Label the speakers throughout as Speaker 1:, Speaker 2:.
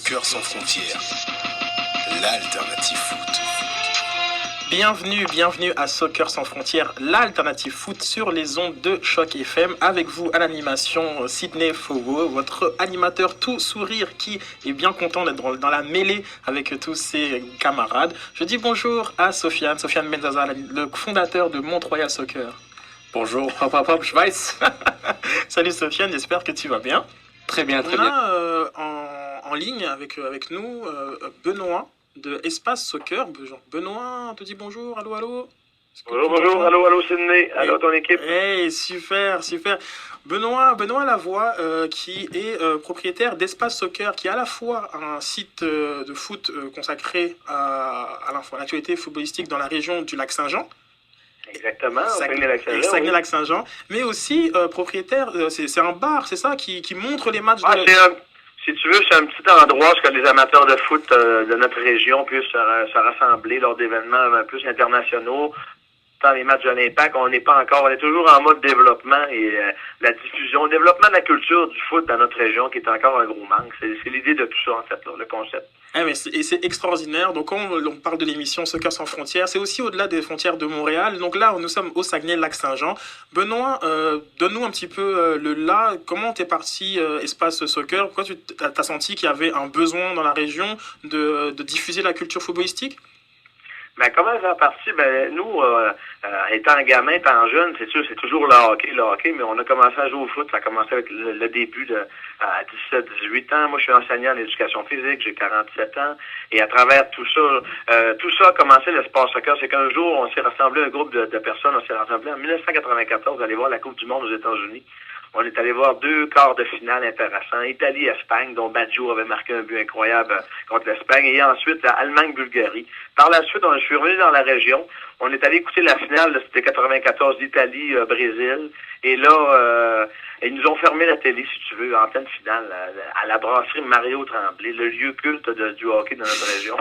Speaker 1: Soccer sans frontières, l'alternative foot.
Speaker 2: Bienvenue à Soccer sans frontières, l'alternative foot sur les ondes de Choc FM. Avec vous à l'animation, Sydney Fogo, votre animateur tout sourire qui est bien content d'être dans la mêlée avec tous ses camarades. Je dis bonjour à Sofiane Benzaza, le fondateur de Mont-Royal Soccer.
Speaker 3: Bonjour, hop, Schweiz.
Speaker 2: Salut Sofiane, j'espère que tu vas bien.
Speaker 3: Très bien.
Speaker 2: On a en ligne avec nous Benoît de Espace Soccer. Benoît, on te dit bonjour, allô.
Speaker 4: Bonjour, allô Sydney, allô ton équipe.
Speaker 2: Hey, super. Benoît Lavoie, qui est propriétaire d'Espace Soccer, qui est à la fois un site de foot consacré à l'actualité footballistique dans la région du Lac-Saint-Jean.
Speaker 4: Exactement,
Speaker 2: Saguenay-Lac-Saint-Jean, mais aussi propriétaire, c'est un bar, c'est ça, qui montre les matchs
Speaker 4: si tu veux, c'est un petit endroit où les amateurs de foot de notre région puissent se rassembler lors d'événements plus internationaux. Dans les matchs de l'Impact, on est toujours en mode développement et la diffusion, le développement de la culture du foot dans notre région qui est encore un gros manque. C'est l'idée de tout ça, en fait, là, le concept.
Speaker 2: C'est extraordinaire. Donc, quand on parle de l'émission Soccer sans frontières, c'est aussi au-delà des frontières de Montréal. Donc là, nous sommes au Saguenay-Lac-Saint-Jean. Benoît, donne-nous un petit peu comment t'es parti Espace Soccer? Pourquoi tu as senti qu'il y avait un besoin dans la région de diffuser la culture footballistique?
Speaker 4: Comment ça a parti? Nous, étant gamin, étant jeune, c'est sûr, c'est toujours le hockey, mais on a commencé à jouer au foot. Ça a commencé avec le début à 17-18 ans. Moi, je suis enseignant en éducation physique, j'ai 47 ans. Et à travers tout ça a commencé l'Espace Soccer. C'est qu'un jour, on s'est rassemblé, un groupe de personnes, on s'est rassemblé en 1994, aller voir la Coupe du Monde aux États-Unis. On est allé voir 2 quarts de finale intéressants. Italie-Espagne, dont Baggio avait marqué un but incroyable contre l'Espagne. Et ensuite, Allemagne-Bulgarie. Par la suite, je suis revenu dans la région. On est allé écouter la finale, c'était 94 d'Italie-Brésil. Et là, ils nous ont fermé la télé, si tu veux, en pleine finale, à la brasserie Mario Tremblay, le lieu culte du hockey de notre région.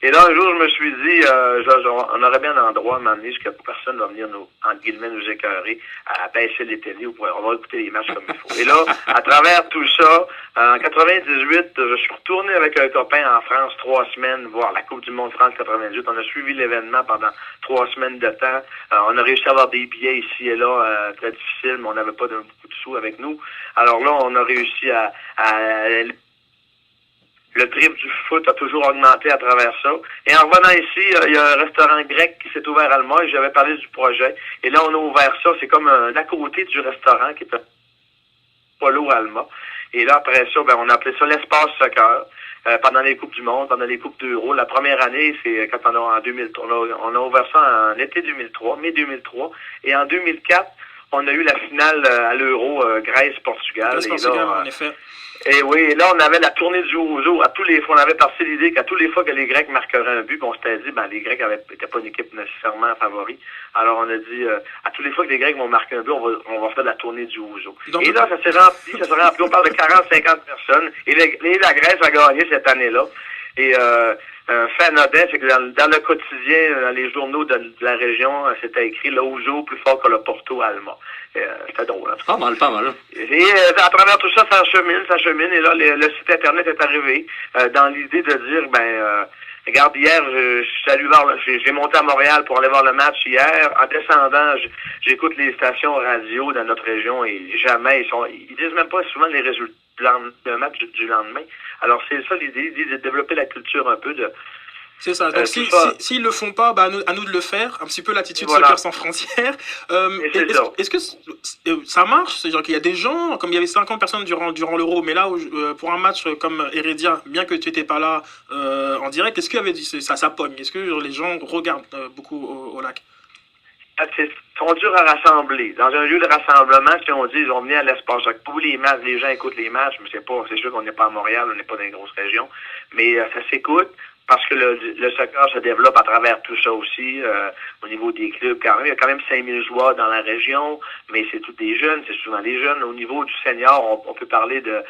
Speaker 4: Et là, un jour, je me suis dit, on aurait bien un endroit à m'amener jusqu'à personne va venir entre guillemets, nous écœurer à baisser les télés ou on va écouter les matchs comme il faut. Et là, à travers tout ça, en 98, je suis retourné avec un copain en France 3 semaines voir la Coupe du Monde France 98. On a suivi l'événement pendant 3 semaines de temps. On a réussi à avoir des billets ici et là, très difficiles, mais on n'avait pas beaucoup de sous avec nous. Alors là, on a réussi à le trip du foot a toujours augmenté à travers ça. Et en revenant ici, il y a un restaurant grec qui s'est ouvert à Alma et j'avais parlé du projet. Et là, on a ouvert ça. C'est comme à côté du restaurant qui est à Polo Alma. Et là, après ça, on a appelé ça l'Espace Soccer. Pendant les Coupes du Monde, pendant les Coupes d'Euro. La première année, c'est quand en 2003. On a ouvert ça en été 2003, mai 2003. Et en 2004, on a eu la finale à l'Euro Grèce-Portugal.
Speaker 2: Grèce-Portugal, en effet.
Speaker 4: Et oui, et là, on avait la tournée du Ouzo. À tous les fois, on avait parti l'idée qu'à tous les fois que les Grecs marqueraient un but, on s'était dit, les Grecs n'étaient pas une équipe nécessairement favori. Alors, on a dit, à tous les fois que les Grecs vont marquer un but, on va faire la tournée du Ouzo. Et là, ça s'est rempli. On parle de 40-50 personnes. Et la Grèce a gagné cette année-là. Et un fait anodin, c'est que dans le quotidien, dans les journaux de la région, c'était écrit le Ouzo plus fort que le Porto Alma. C'était drôle.
Speaker 3: Pas mal.
Speaker 4: Et à travers tout ça, ça chemine. Et là, le site Internet est arrivé dans l'idée de dire, regarde, hier, j'ai monté à Montréal pour aller voir le match hier. En descendant, j'écoute les stations radio dans notre région et jamais ils disent même pas souvent les résultats d'un match du lendemain. Alors, c'est ça l'idée de développer la culture un peu de...
Speaker 2: C'est ça. Donc, s'ils le font pas, à nous de le faire. Un petit peu l'attitude Soccer sans frontières. Est-ce que ça marche? C'est-à-dire qu'il y a des gens, comme il y avait 50 personnes durant l'Euro, mais là, pour un match comme Heredia, bien que tu n'étais pas là en direct, est-ce qu'il y avait ça pogne? Est-ce que les gens regardent beaucoup au lac?
Speaker 4: Ils sont durs à rassembler. Dans un lieu de rassemblement, si on dit, ils vont venir à l'espace. Tous les matchs, les gens écoutent les matchs, mais c'est sûr qu'on n'est pas à Montréal, on n'est pas dans une grosse région. Mais ça s'écoute. Parce que le soccer se développe à travers tout ça aussi, au niveau des clubs. Il y a quand même 5000 joueurs dans la région, mais c'est tous des jeunes, c'est souvent des jeunes. Au niveau du senior, on peut parler de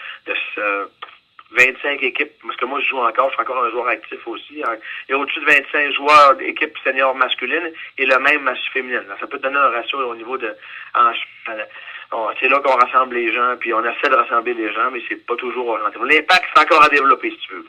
Speaker 4: 25 équipes, parce que moi je joue encore, je suis encore un joueur actif aussi. Il y a au-dessus de 25 joueurs d'équipes seniors masculines et le même féminine. Ça peut donner un ratio au niveau de c'est là qu'on rassemble les gens, puis on essaie de rassembler les gens, mais c'est pas toujours orienté. L'impact, c'est encore à développer, si tu veux.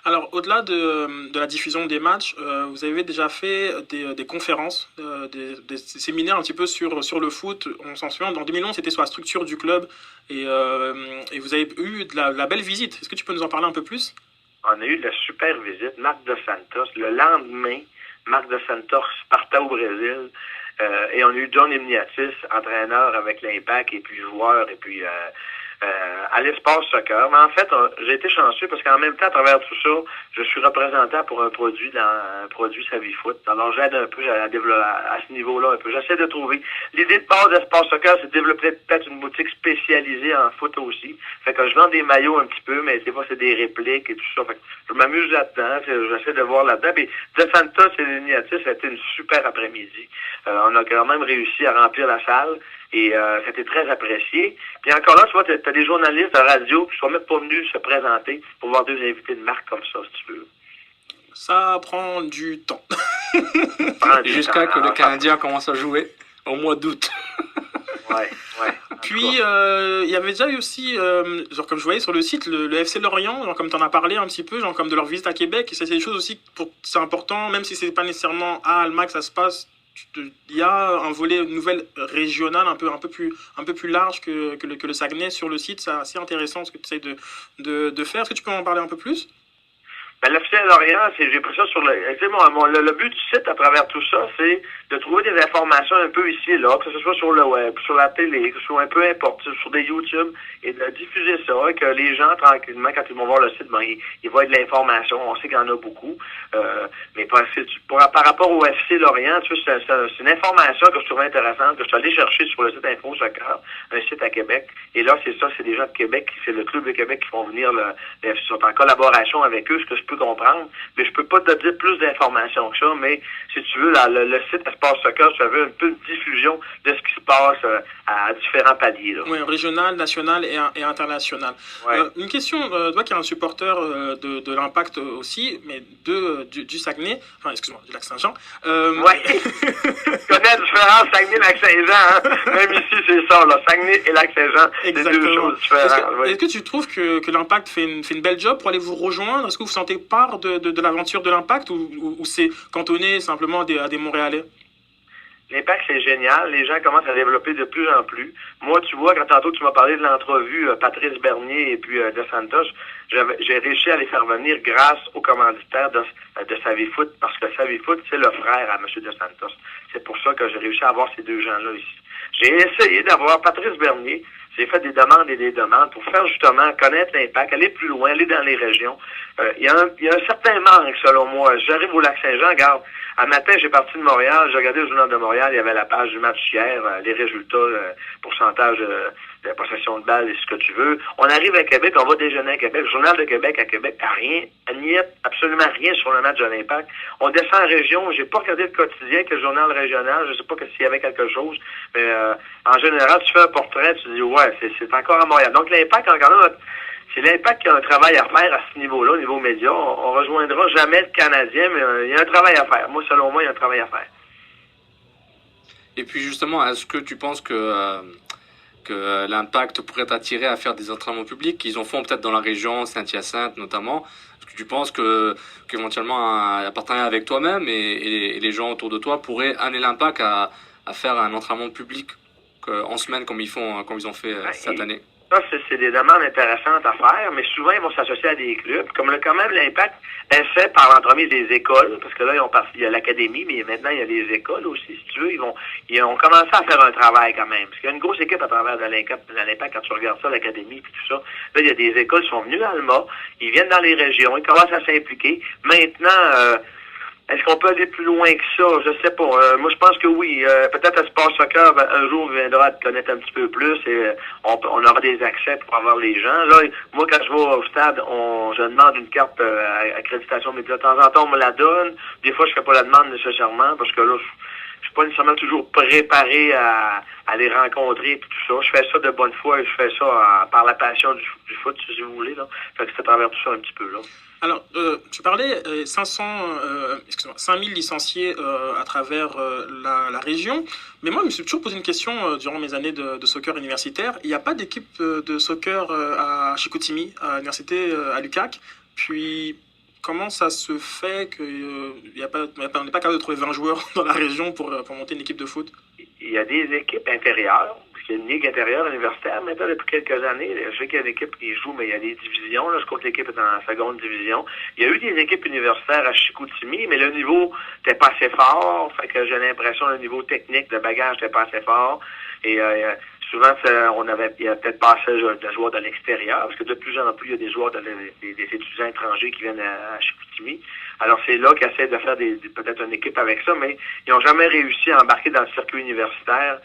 Speaker 2: Alors, au-delà de la diffusion des matchs, vous avez déjà fait des conférences, des séminaires un petit peu sur le foot. On s'en souvient, en 2011, c'était sur la structure du club et vous avez eu de la belle visite. Est-ce que tu peux nous en parler un peu plus?
Speaker 4: On a eu de la super visite. Marc Dos Santos, le lendemain, Marc Dos Santos partait au Brésil et on a eu John Imniatis, entraîneur avec l'Impact et puis joueur et puis... à l'espace soccer. Mais en fait, j'ai été chanceux parce qu'en même temps, à travers tout ça, je suis représentant pour un produit SaviFoot. Alors, j'aide un peu à développer à ce niveau-là un peu. J'essaie de trouver. L'idée de base d'espace soccer, c'est de développer peut-être une boutique spécialisée en foot aussi. Fait que je vends des maillots un petit peu, mais des fois, c'est des répliques et tout ça. Fait que je m'amuse là-dedans. J'essaie de voir là-dedans. Puis, De Santos et l'Iniatis, ça a été une super après-midi. On a quand même réussi à remplir la salle. Et c'était très apprécié. Puis encore là, tu vois, t'as des journalistes de radio qui sont même pas venus se présenter pour voir deux invités de marque comme ça, si tu veux.
Speaker 2: Ça prend du temps.
Speaker 3: Jusqu'à que le Canadien commence à jouer au mois d'août.
Speaker 4: Ouais.
Speaker 2: Puis, il y avait déjà eu aussi, genre comme je voyais sur le site, le FC Lorient, genre comme tu en as parlé un petit peu, genre comme de leur visite à Québec. Et ça, c'est des choses aussi, c'est important, même si c'est pas nécessairement à Alma que ça se passe. Il y a un volet nouvelle régionale un peu plus large que le Saguenay sur le site. C'est assez intéressant ce que tu essaies de faire. Est-ce que tu peux en parler un peu plus?
Speaker 4: Ben, l'officiel Lorient, j'ai pris ça sur le but du site à travers tout ça, c'est de trouver des informations un peu ici et là, que ce soit sur le web, sur la télé, que ce soit un peu importe, sur des YouTube, et de diffuser ça, que les gens, tranquillement, quand ils vont voir le site, ben, ils voient de l'information. On sait qu'il y en a beaucoup. Mais par rapport au FC Lorient, tu sais, c'est une information que je trouvais intéressante, que je suis allé chercher sur le site Info Soccer, un site à Québec. Et là, c'est des gens de Québec, c'est le club de Québec qui font venir ils sont en collaboration avec eux, ce que je peux comprendre. Mais je peux pas te dire plus d'informations que ça, mais si tu veux, le site Espace Soccer, tu avais un peu une diffusion de ce qui se passe à différents paliers. Là.
Speaker 2: Oui, régional, national et international.
Speaker 4: Ouais.
Speaker 2: Une question, toi qui es un supporter de l'Impact aussi, mais du Saguenay, enfin excuse-moi, du Lac-Saint-Jean.
Speaker 4: Oui, tu connais la différence Saguenay-Lac-Saint-Jean, hein? Même ici c'est ça, là, Saguenay et Lac-Saint-Jean, c'est deux choses différentes.
Speaker 2: Est-ce que tu trouves que l'Impact fait une belle job pour aller vous rejoindre? Est-ce que vous sentez part de l'aventure de l'Impact ou c'est cantonné simplement à des Montréalais?
Speaker 4: L'impact, c'est génial. Les gens commencent à développer de plus en plus. Moi, tu vois, quand tantôt tu m'as parlé de l'entrevue Patrice Bernier et puis De Santos, j'ai réussi à les faire venir grâce aux commanditaires de SaviFoot, parce que SaviFoot, c'est le frère à M. De Santos. C'est pour ça que j'ai réussi à avoir ces deux gens-là ici. J'ai essayé d'avoir Patrice Bernier. J'ai fait des demandes et des demandes pour faire justement connaître l'impact, aller plus loin, aller dans les régions. Il y a un certain manque, selon moi. J'arrive au Lac-Saint-Jean, regarde, un matin, j'ai parti de Montréal, j'ai regardé le journal de Montréal, il y avait la page du match hier, les résultats, pourcentage de possession de balle et ce que tu veux. On arrive à Québec, on va déjeuner à Québec, le journal de Québec à Québec, il n'y a absolument rien sur le match de l'Impact. On descend en région, j'ai pas regardé le quotidien que le journal régional, je sais pas s'il y avait quelque chose, mais en général, tu fais un portrait, tu dis ouais, c'est encore à Montréal. Donc l'Impact, encore là, c'est l'Impact qui a un travail à faire à ce niveau-là, au niveau média. On rejoindra jamais le Canadien, mais il y a un travail à faire. Moi, selon moi, il y a un travail à faire.
Speaker 3: Et puis justement, est-ce que tu penses que l'Impact pourrait t'attirer à faire des entraînements publics qu'ils en font peut-être dans la région, Saint-Hyacinthe notamment? Est-ce que tu penses qu'éventuellement un partenariat avec toi-même et les gens autour de toi pourraient amener l'Impact à faire un entraînement public en semaine comme ils ont fait cette année?
Speaker 4: Ça, c'est des demandes intéressantes à faire, mais souvent, ils vont s'associer à des clubs. Comme quand même, l'Impact essaie par l'entremise des écoles, parce que là, il y a l'académie, mais maintenant, il y a les écoles aussi, si tu veux. Ils ont commencé à faire un travail quand même. Parce qu'il y a une grosse équipe à travers de l'Impact, quand tu regardes ça, l'académie, puis tout ça. Là, il y a des écoles qui sont venues à Alma, ils viennent dans les régions, ils commencent à s'impliquer. Maintenant, est-ce qu'on peut aller plus loin que ça? Je sais pas. Moi, je pense que oui. Peut-être Espace Soccer, un jour, viendra te connaître un petit peu plus et on aura des accès pour avoir les gens. Là, moi, quand je vais au stade, je demande une carte accréditation, mais de temps en temps, on me la donne. Des fois, je fais pas la demande nécessairement parce que là, je suis pas nécessairement toujours préparé à à les rencontrer et tout ça. Je fais ça de bonne foi et je fais ça par la passion du foot, si vous voulez. Là. Fait que c'est à travers tout ça un petit peu. Là.
Speaker 2: Alors, tu parlais 5000 licenciés à travers la région, mais moi, je me suis toujours posé une question durant mes années de soccer universitaire. Il n'y a pas d'équipe de soccer à Chicoutimi, à l'université à l'UQAC. Puis, comment ça se fait qu'on n'est pas capable de trouver 20 joueurs dans la région pour monter une équipe de foot?
Speaker 4: Il y a des équipes intérieures. Il y a une ligue intérieure universitaire maintenant depuis quelques années. Je sais qu'il y a une équipe qui joue, mais il y a des divisions. Là, je crois que l'équipe est en seconde division. Il y a eu des équipes universitaires à Chicoutimi, mais le niveau n'était pas assez fort. Fait que j'ai l'impression que le niveau technique de bagage n'était pas assez fort. Et souvent, il y a peut-être pas assez de joueurs de l'extérieur, parce que de plus en plus, il y a des joueurs, des étudiants étrangers qui viennent à Chicoutimi. Alors, c'est là qu'ils essaient de faire peut-être une équipe avec ça, mais ils n'ont jamais réussi à embarquer dans le circuit universitaire,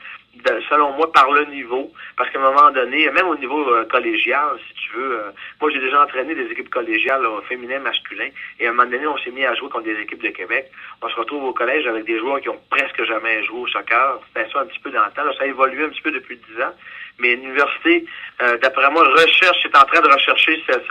Speaker 4: selon moi, par le niveau. Parce qu'à un moment donné, même au niveau collégial, si tu veux, moi, j'ai déjà entraîné des équipes collégiales, féminines, masculins, et à un moment donné, on s'est mis à jouer contre des équipes de Québec. On se retrouve au collège avec des joueurs qui ont presque jamais joué au soccer. C'était ça un petit peu dans le temps. Là, ça a évolué un petit peu depuis 10 ans. Mais l'université, d'après moi, est en train de rechercher cette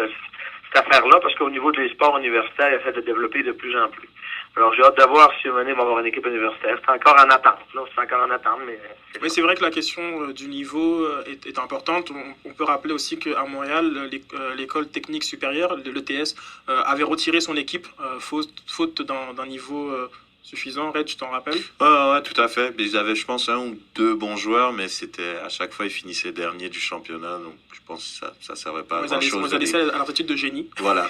Speaker 4: affaire-là, parce qu'au niveau des sports universitaires, il essaie de développer de plus en plus. Alors, j'ai hâte de voir si on va avoir une équipe universitaire. C'est encore en attente, là. C'est encore en attente, mais...
Speaker 2: Oui, c'est vrai que la question du niveau est importante. On peut rappeler aussi qu'à Montréal, l'école technique supérieure, l'ETS, avait retiré son équipe, faute d'un niveau suffisant. Red, tu t'en rappelles?
Speaker 5: Ouais, tout à fait. Ils avaient, je pense, 1 ou 2 bons joueurs, mais c'était à chaque fois, ils finissaient dernier du championnat. Donc, je pense que ça servait pas à grand-chose.
Speaker 2: On les a laissés à leur attitude de génie.
Speaker 5: Voilà.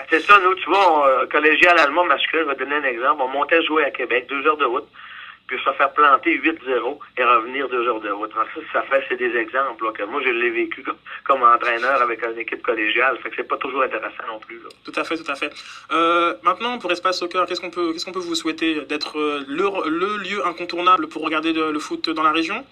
Speaker 4: C'est ça, nous, tu vois, collégial allemand masculin, je vais te donner un exemple. On montait jouer à Québec, 2 heures de route, puis se faire planter 8-0 et revenir 2 heures de route. C'est des exemples là, que moi, je l'ai vécu comme entraîneur avec une équipe collégiale. Fait que c'est pas toujours intéressant non plus. Là.
Speaker 2: Tout à fait, tout à fait. Maintenant, pour Espace Soccer, qu'est-ce qu'on peut vous souhaiter? D'être le lieu incontournable pour regarder le foot dans la région?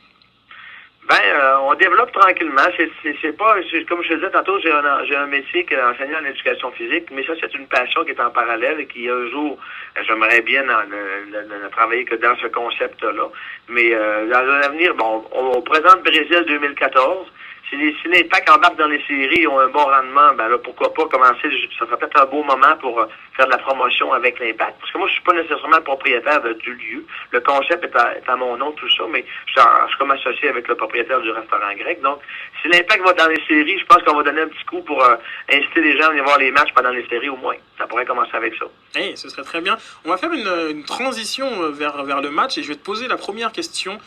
Speaker 4: On développe tranquillement. C'est pas, comme je te disais tantôt, j'ai un métier qui est enseignant en éducation physique, mais ça, c'est une passion qui est en parallèle et qui, un jour, j'aimerais bien ne travailler que dans ce concept-là. Mais dans l'avenir, on présente Brésil 2014. Si l'Impact embarque dans les séries et ont un bon rendement, ben là, pourquoi pas commencer, ça serait peut-être un beau moment pour faire de la promotion avec l'Impact. Parce que moi, je suis pas nécessairement le propriétaire du lieu. Le concept est à mon nom, tout ça, mais je suis comme associé avec le propriétaire du restaurant grec. Donc, si l'Impact va dans les séries, je pense qu'on va donner un petit coup pour inciter les gens à venir voir les matchs pendant les séries au moins. Ça pourrait commencer avec ça.
Speaker 2: Ce serait très bien. On va faire une transition vers le match et je vais te poser la première question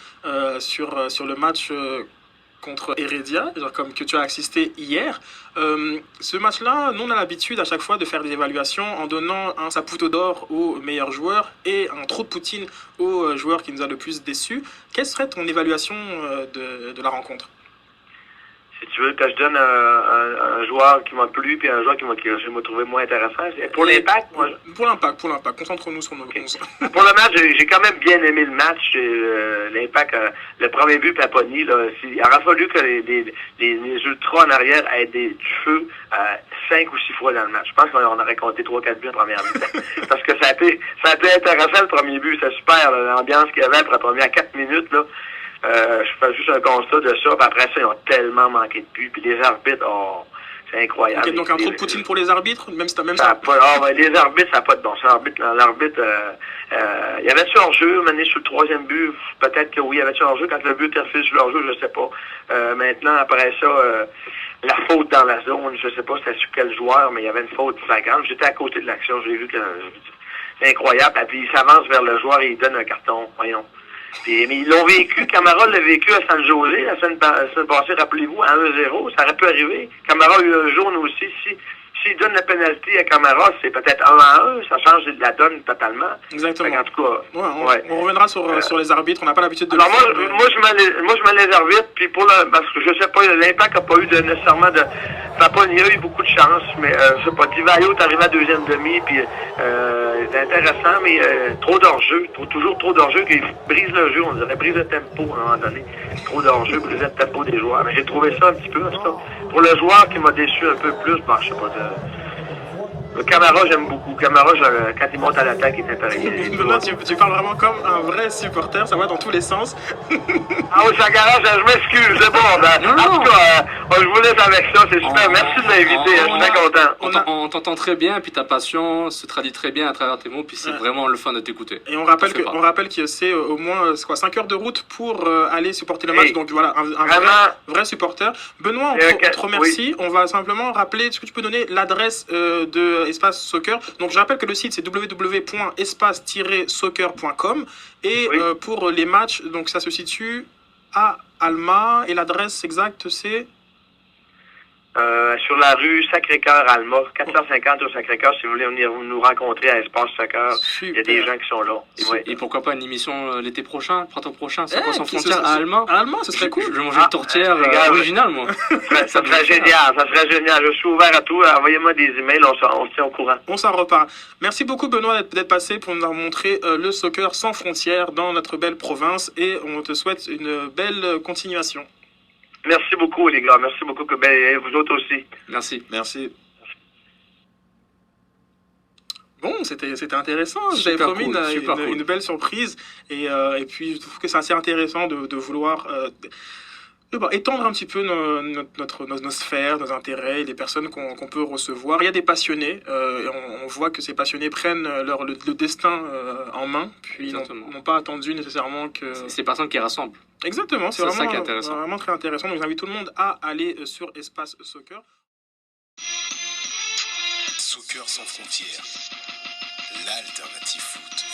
Speaker 2: sur le match contre Heredia, comme que tu as assisté hier. Ce match-là, nous on a l'habitude à chaque fois de faire des évaluations en donnant un saputo d'or au meilleur joueur et un trou de poutine au joueur qui nous a le plus déçus. Quelle serait ton évaluation de la rencontre?
Speaker 4: Si tu veux que je donne un joueur qui m'a plu puis un joueur que je m'ai trouvé moins intéressant. Pour l'Impact, moi...
Speaker 2: Pour l'Impact. Concentre-nous sur nos...
Speaker 4: Okay. Pour le match, j'ai quand même bien aimé le match. L'Impact, le premier but, Paponi, là, il aurait fallu que les ultras en arrière aient du feu 5 ou 6 fois dans le match. Je pense qu'on aurait compté 3-4 buts en première mi-temps. Parce que ça a été intéressant le premier but. C'est super, l'ambiance qu'il y avait après la première 4 minutes, là. Je fais juste un constat de ça, puis après ça, ils ont tellement manqué de buts, puis les arbitres, c'est incroyable.
Speaker 2: Okay, donc un trou de poutine pour les arbitres, même ça.
Speaker 4: Les arbitres, ça n'a pas de bon sens. L'arbitre, il y avait-tu hors-jeu, mené sur le 3e but? Peut-être que oui, il y avait-tu hors-jeu quand le but était refusé sur l'hors-jeu, je sais pas. Maintenant, après ça, la faute dans la zone, je sais pas c'était sur quel joueur, mais il y avait une faute flagrante. J'étais à côté de l'action, j'ai vu que c'est incroyable. Et puis il s'avance vers le joueur et il donne un carton, voyons. Mais ils l'ont vécu, Camara l'a vécu à San José la semaine passée, rappelez-vous, à 1-0, ça aurait pu arriver. Camara a eu un jaune aussi. S'il donne la pénalité à Camara, c'est peut-être 1-1, ça change la donne totalement.
Speaker 2: Exactement.
Speaker 4: En tout cas,
Speaker 2: on reviendra sur les arbitres, on n'a pas l'habitude de
Speaker 4: alors moi, je mets les arbitres, puis parce que je sais pas, l'Impact n'a pas eu nécessairement de... Paponi a eu beaucoup de chance, mais je sais pas, Divayo est arrivé à 2e demi, puis c'est intéressant, mais trop d'hors-jeu, toujours trop d'hors-jeu, qui brise le jeu, on dirait, brise le tempo à un moment donné. Trop d'hors-jeu, brise le tempo des joueurs. Mais j'ai trouvé ça un petit peu, en tout cas. Pour le joueur qui m'a déçu un peu plus, je sais pas, Camara, j'aime beaucoup. Camara, quand il monte à l'attaque, il est intéressant.
Speaker 2: Benoît, tu parles vraiment comme un vrai supporter, ça va dans tous les sens.
Speaker 4: Ah oui, Chagara, je m'excuse, c'est bon. En tout cas, je vous laisse avec ça, c'est super. Merci de m'inviter, je suis très content.
Speaker 3: On t'entend très bien, et puis ta passion se traduit très bien à travers tes mots, puis c'est vraiment le fun de t'écouter.
Speaker 2: Et on rappelle que c'est au moins 5 heures de route pour aller supporter le match, donc voilà, un vrai supporter. Benoît, on te remercie. On va simplement rappeler, est-ce que tu peux donner l'adresse de Espace Soccer? Donc je rappelle que le site c'est www.espace-soccer.com et pour les matchs, donc ça se situe à Alma et l'adresse exacte c'est
Speaker 4: sur la rue Sacré-Cœur Alma, 450 au Sacré-Cœur, si vous voulez venir nous rencontrer à Espace Soccer. Il y a des gens qui sont là.
Speaker 3: Et pourquoi pas une émission l'été prochain, le printemps prochain, c'est quoi sans frontières à Alma?
Speaker 2: À Alma, ce serait cool.
Speaker 3: Je vais manger une tourtière originale, moi.
Speaker 4: Ça serait génial, Je suis ouvert à tout. Envoyez-moi des emails, on se tient au courant.
Speaker 2: On s'en reparle. Merci beaucoup, Benoît, d'être passé pour nous montrer le soccer sans frontières dans notre belle province et on te souhaite une belle continuation.
Speaker 4: Merci beaucoup, les gars. Merci beaucoup, et vous autres aussi.
Speaker 3: Merci.
Speaker 2: Bon, c'était intéressant. J'avais promis une belle surprise. Et puis, je trouve que c'est assez intéressant de vouloir étendre un petit peu nos sphères, nos intérêts, les personnes qu'on peut recevoir. Il y a des passionnés. Et on voit que ces passionnés prennent le destin en main. Puis n'ont pas attendu nécessairement que...
Speaker 3: C'est ces personnes qui rassemblent.
Speaker 2: Exactement, c'est
Speaker 3: ça qui est intéressant.
Speaker 2: Vraiment très intéressant. Donc j'invite tout le monde à aller sur Espace Soccer.
Speaker 1: Soccer sans frontières, l'alternative foot.